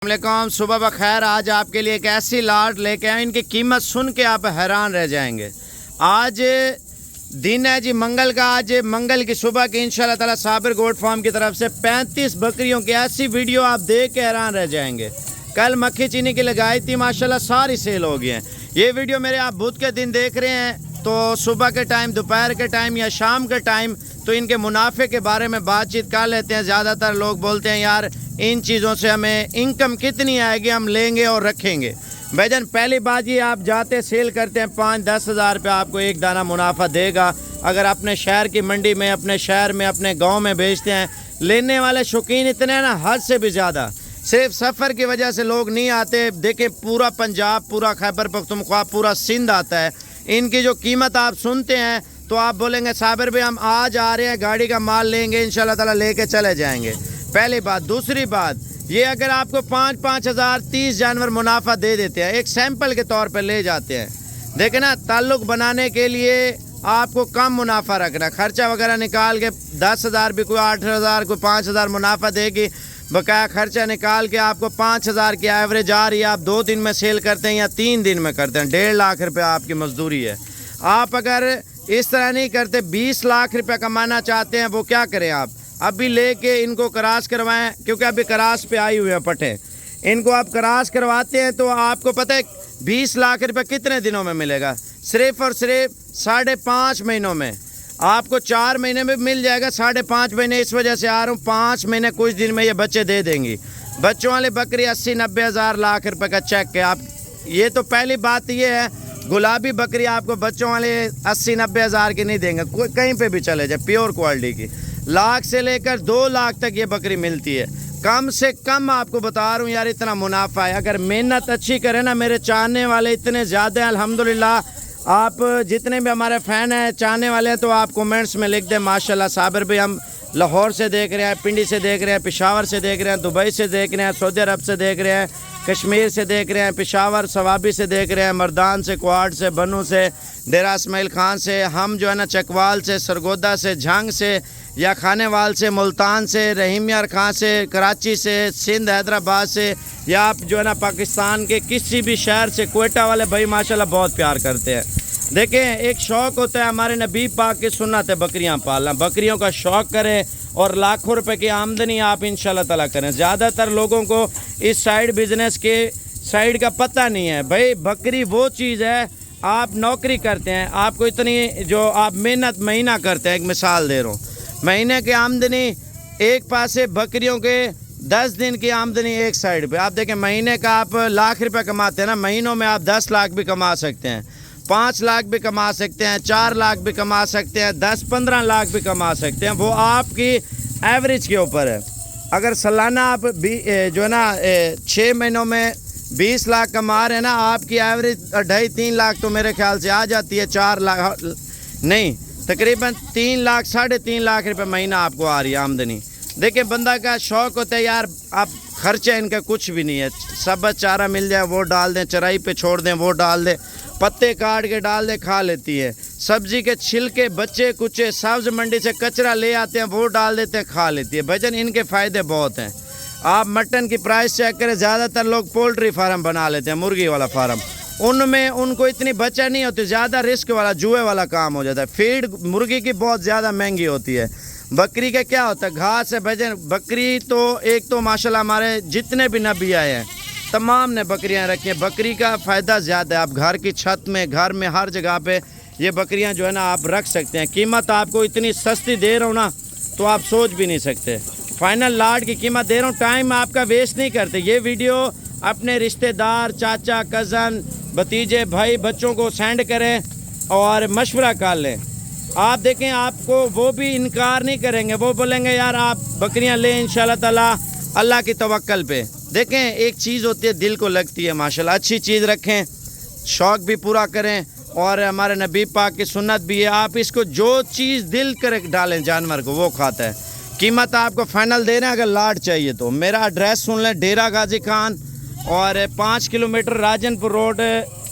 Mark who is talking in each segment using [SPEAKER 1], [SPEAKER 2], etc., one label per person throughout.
[SPEAKER 1] अस्सलामुअलैकुम, सुबह बखैर। आज आपके लिए एक ऐसी लाट लेके आए, इनकी कीमत सुन के आप हैरान रह जाएंगे। आज दिन है जी मंगल का। आज मंगल की सुबह की इंशाल्लाह ताला साबिर गोट फार्म की तरफ से 35 बकरियों की ऐसी वीडियो आप देख के हैरान रह जाएंगे। कल मक्खी चीनी की लगाई थी, माशाल्लाह सारी सेल हो गई हैं। ये वीडियो मेरे आप बुध के दिन देख रहे हैं तो सुबह के टाइम, दोपहर के टाइम या शाम के टाइम तो इनके मुनाफे के बारे में बातचीत कर लेते हैं। ज़्यादातर लोग बोलते हैं यार इन चीज़ों से हमें इनकम कितनी आएगी, हम लेंगे और रखेंगे। भाईजान पहली बात ये, आप जाते सेल करते हैं 5-10 हज़ार रुपये आपको एक दाना मुनाफा देगा। अगर अपने शहर की मंडी में, अपने शहर में, अपने गांव में बेचते हैं, लेने वाले शौकीन इतने हैं ना, हद से भी ज़्यादा। सिर्फ सफ़र की वजह से लोग नहीं आते। देखें पूरा पंजाब, पूरा खैबर पख्तूनख्वा, पूरा सिंध आता है। इनकी जो कीमत आप सुनते हैं तो आप बोलेंगे साबिर भाई हम आज आ रहे हैं, गाड़ी का माल लेंगे, इंशाल्लाह ताला लेके चले जाएंगे। पहली बात। दूसरी बात ये, अगर आपको 5-5 हज़ार 30 जानवर मुनाफा दे देते हैं, एक सैंपल के तौर पर ले जाते हैं। देखें ना, ताल्लुक़ बनाने के लिए आपको कम मुनाफा रखना, खर्चा वगैरह निकाल के 10 हज़ार भी कोई 8 हज़ार कोई 5 हज़ार मुनाफा देगी, बकाया खर्चा निकाल के आपको 5 हज़ार की एवरेज आ रही है। आप 2 दिन में सेल करते हैं या 3 दिन में करते हैं, 1.5 लाख रुपये आपकी मजदूरी है। आप अगर इस तरह नहीं करते, 20 लाख रुपये कमाना चाहते हैं, वो क्या करें आप अभी लेके इनको क्रॉस करवाएं, क्योंकि अभी क्रॉस पे आई हुए हैं पट्टे। इनको आप क्रॉस करवाते हैं तो आपको पता है 20 लाख रुपये कितने दिनों में मिलेगा? सिर्फ और सिर्फ 5.5 महीनों में। आपको 4 महीने में मिल जाएगा, 5.5 महीने इस वजह से आ रहा हूँ, 5 महीने कुछ दिन में ये बच्चे दे देंगी। बच्चों वाली बकरी 80-90 हज़ार लाख रुपए का चेक है। आप ये तो पहली बात ये है, गुलाबी बकरी आपको बच्चों वाले 80-90 हज़ार की नहीं देंगे, कोई कहीं पे भी चले जाए, प्योर क्वालिटी की। लाख से लेकर 2 लाख तक ये बकरी मिलती है। कम से कम आपको बता रहा हूँ यार, इतना मुनाफा है। अगर मेहनत अच्छी करें ना, मेरे चाहने वाले इतने ज़्यादा हैं अल्हम्दुलिल्लाह। आप जितने भी हमारे फ़ैन हैं, चाहने वाले हैं, तो आप कमेंट्स में लिख दें माशाल्लाह साबिर भाई हम लाहौर से देख रहे हैं, पिंडी से देख रहे हैं, पेशावर से देख रहे हैं, दुबई से देख रहे हैं, सऊदी अरब से देख रहे हैं, कश्मीर से देख रहे हैं, पेशावर सवाबी से देख रहे हैं, मर्दान से, क्वाड से, बनू से, डेरा इस्माइल खान से, हम जो है ना चकवाल से, सरगोदा से, झंग से या खानेवाल से, मुल्तान से, रहीम यार खां से, कराची से, सिंध हैदराबाद से, या आप जो है ना पाकिस्तान के किसी भी शहर से, कोयटा वाले भाई माशाल्लाह बहुत प्यार करते हैं। देखें एक शौक़ होता है, हमारे नबी पाक की सुन्नत है बकरियां पालना। बकरियों का शौक़ करें और लाखों रुपए की आमदनी आप इंशाल्लाह ताला करें। ज़्यादातर लोगों को इस साइड बिजनेस के साइड का पता नहीं है। भाई बकरी वो चीज़ है, आप नौकरी करते हैं, आपको इतनी जो आप मेहनत महीना करते हैं, एक मिसाल दे रहा हूँ, महीने की आमदनी एक पासे बकरियों के 10 दिन की आमदनी एक साइड पे। आप देखें महीने का आप लाख रुपए कमाते हैं ना, महीनों में आप 10 लाख भी कमा सकते हैं, 5 लाख भी कमा सकते हैं, 4 लाख भी कमा सकते हैं, 10-15 लाख भी कमा सकते हैं। वो आपकी एवरेज के ऊपर है। अगर सालाना आप जो है ना 6 महीनों में 20 लाख कमा रहे हैं ना, आपकी एवरेज 2.5-3 लाख तो मेरे ख्याल से आ जाती है। 4 लाख नहीं, तकरीबन 3 लाख 3.5 लाख रुपए महीना आपको आ रही है आमदनी। देखिए बंदा का शौक़ होता है यार, आप खर्चा इनका कुछ भी नहीं है, सब चारा मिल जाए वो डाल दें, चराई पे छोड़ दें वो डाल दें, पत्ते काट के डाल दे, खा लेती है। सब्जी के छिलके, बच्चे कुचे, सब्ज मंडी से कचरा ले आते हैं वो डाल देते हैं, खा लेती है। भजन इनके फ़ायदे बहुत हैं। आप मटन की प्राइस चेक करें, ज़्यादातर लोग पोल्ट्री फार्म बना लेते हैं, मुर्गी वाला फार्म, उनमें उनको इतनी बचा नहीं होती, ज़्यादा रिस्क वाला जुए वाला काम हो जाता है। फीड मुर्गी की बहुत ज़्यादा महंगी होती है। बकरी का क्या होता है, घास है। भजन बकरी तो एक तो माशाल्लाह हमारे जितने भी नबी आए हैं तमाम ने बकरियां रखी हैं। बकरी का फ़ायदा ज़्यादा है। आप घर की छत में, घर में, हर जगह पे ये बकरियां जो है ना आप रख सकते हैं। कीमत आपको इतनी सस्ती दे रहा हूँ ना तो आप सोच भी नहीं सकते। फाइनल लाट की कीमत दे रहा हूँ, टाइम आपका वेस्ट नहीं करते। ये वीडियो अपने रिश्तेदार, चाचा, कज़न, भतीजे, भाई, बच्चों को सेंड करें और मशवरा कर लें। आप देखें आपको वो भी इनकार नहीं करेंगे, वो बोलेंगे यार आप बकरियां लें इंशाल्लाह ताला अल्लाह की तवक्कल पे। देखें एक चीज़ होती है दिल को लगती है माशाल्लाह, अच्छी चीज़ रखें, शौक़ भी पूरा करें और हमारे नबी पाक की सुन्नत भी है। आप इसको जो चीज़ दिल कर डालें जानवर को वो खाता है। कीमत आपको फाइनल दे रहे हैं। अगर लाट चाहिए तो मेरा एड्रेस सुन लें, डेरा गाजी खान और 5 kilometre Rajanpur road,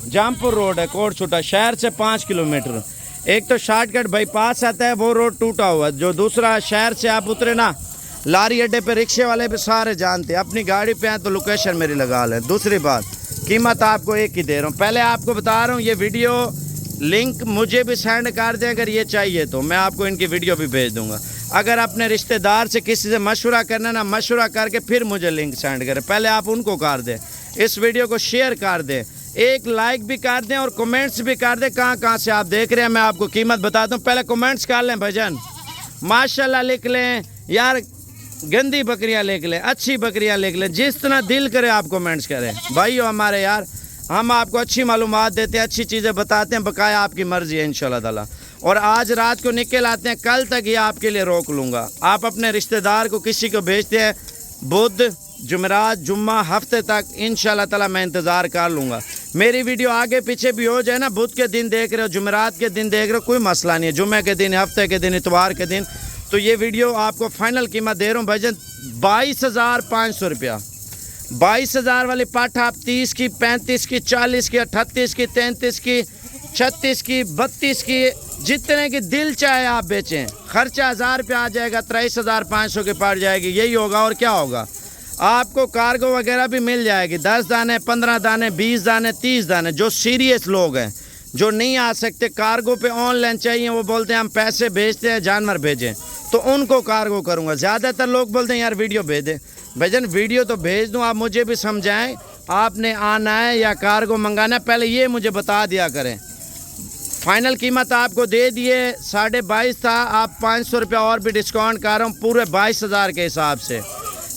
[SPEAKER 1] Jampur road है, कोटछुटा शहर से 5 किलोमीटर। एक तो शॉर्टकट बाईपास आता है, वो रोड टूटा हुआ है। जो दूसरा शहर से आप उतरे ना, लारी अड्डे पे रिक्शे वाले भी सारे जानते हैं, अपनी गाड़ी पे हैं तो लोकेशन मेरी लगा लें। दूसरी बात, कीमत आपको एक ही दे रहा हूँ। पहले आपको बता रहा हूँ, ये वीडियो लिंक मुझे भी सेंड कर दें, अगर ये चाहिए तो मैं आपको इनकी वीडियो भी भेज दूंगा। अगर अपने रिश्तेदार से किसी से मशवरा करना ना, मशवरा करके फिर मुझे लिंक सेंड करें। पहले आप उनको कर दें, इस वीडियो को शेयर कर दें, एक लाइक भी कर दें और कमेंट्स भी कर दें। कहाँ से आप देख रहे हैं मैं आपको कीमत बताता हूँ। पहले कमेंट्स कर लें भजन, माशाल्लाह लिख लें, यार गंदी बकरियां लिख लें, अच्छी बकरियां लिख लें, जिस तरह दिल करे आप कमेंट्स करें। भाइयों हमारे यार, हम आपको अच्छी मालूमात देते हैं, अच्छी चीज़ें बताते हैं, बकाया आपकी मर्जी है इंशाल्लाह ताला। और आज रात को निकल आते हैं, कल तक ये आपके लिए रोक लूँगा। आप अपने रिश्तेदार को किसी को भेजते हैं, बुध जुमेरात जुम्मा हफ्ते तक इंशाल्लाह ताला मैं इंतज़ार कर लूँगा। मेरी वीडियो आगे पीछे भी हो जाए ना, बुध के दिन देख रहे हो, जुमेरात के दिन देख रहे हो, कोई मसला नहीं है, जुम्मे के दिन, हफ्ते के दिन, इतवार के दिन, तो ये वीडियो आपको फाइनल कीमत दे रहा हूँ भजन 22,500 रुपया। 22,000 वाली पाठा आप 30 की, 35 की, 40 की, 38 की, 33 की, 36 की, 32 की, जितने की दिल चाहे आप बेचें। खर्चा 1000 रुपया आ जाएगा, 23,500 की पड़ जाएगी। यही होगा और क्या होगा। आपको कार्गो वगैरह भी मिल जाएगी, 10 दाने, 15 दाने, 20 दाने, 30 दाने। जो सीरियस लोग हैं, जो नहीं आ सकते कार्गो पे, ऑनलाइन चाहिए, वो बोलते हैं हम पैसे भेजते हैं, जानवर भेजें, तो उनको कार्गो करूँगा। ज़्यादातर लोग बोलते हैं यार वीडियो भेज दें। भजन वीडियो तो भेज दूँ, आप मुझे भी समझाएं, आपने आना है या कार्गो मंगाना है, पहले ये मुझे बता दिया करें। फाइनल कीमत आपको दे दिए 22,500 था, आप 500 रुपया और भी डिस्काउंट कर रहा हूँ, पूरे 22,000 के हिसाब से।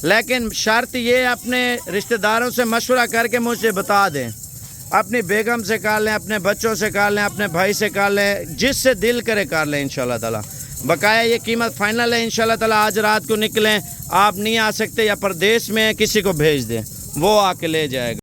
[SPEAKER 1] लेकिन शर्त ये, अपने रिश्तेदारों से मशवरा करके मुझे बता दें, अपनी बेगम से कर लें, अपने बच्चों से कर लें, अपने भाई से कर लें, जिससे दिल करे कर लें इंशाल्लाह ताला। बकाया ये कीमत फाइनल है इंशाल्लाह ताला। आज रात को निकलें, आप नहीं आ सकते या परदेश में किसी को भेज दें, वो आके ले जाएगा।